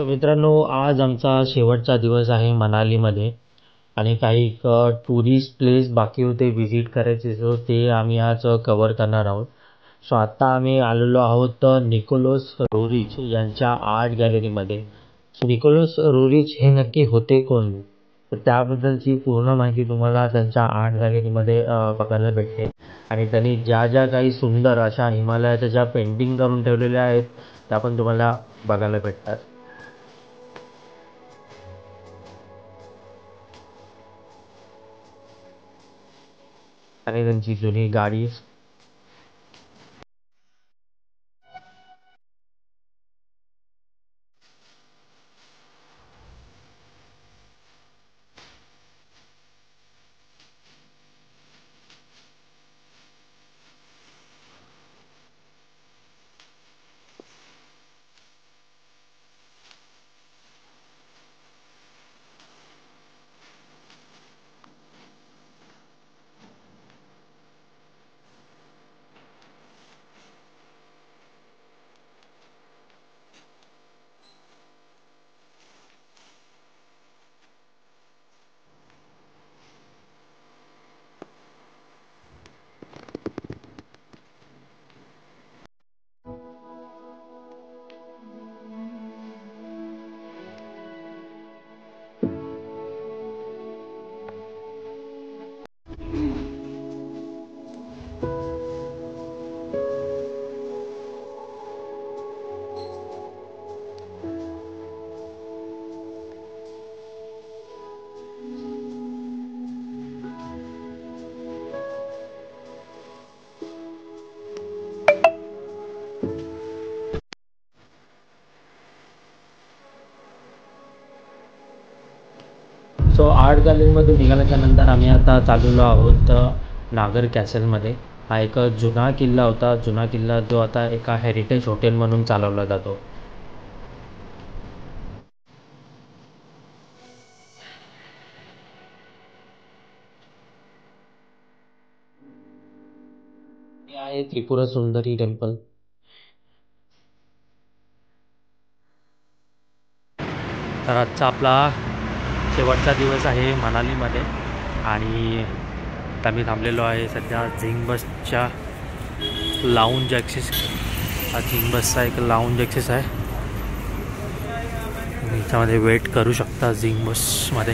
So मित्रांनो, आज आमचा शेवटचा दिवस आहे मनालीमध्ये आणि काही टुरिस्ट प्लेस बाकी होते व्हिजिट करायचे. सो ते आम्ही आज कवर करणार आहोत. सो आत्ता आम्ही आलेलो आहोत निकोलस रोरिच यांच्या आर्ट गॅलरीमध्ये. सो निकोलस रोरिच हे नक्की होते कोण, तर त्याबद्दलची पूर्ण माहिती तुम्हाला त्यांच्या आर्ट गॅलरीमध्ये बघायला भेटते. आणि त्यांनी ज्या ज्या काही सुंदर अशा हिमालयाच्या ज्या पेंटिंग करून ठेवलेल्या आहेत त्या पण तुम्हाला बघायला भेटतात. आणि त्यांची जुनी गाडी. सो आर्ट गॅलरीमधून निघाल्याच्या नंतर आम्ही आता चाललेलो आहोत नागर कॅसलमध्ये. हा एक जुना किल्ला होता. जुना किल्ला जो आता एका हेरिटेज हॉटेल म्हणून चालवला जातो. हे आहे त्रिपुरा सुंदरी टेम्पल. तर आजचा आपला शेवटचा दिवस आहे मनालीमध्ये आणि आता मी थांबलेलो आहे सध्या झिंग बसच्या लाऊंज ॲक्सेस. हा झिंग बसचा एक लाऊंज ॲक्सेस आहे. याच्यामध्ये वेट करू शकता झिंग बसमध्ये.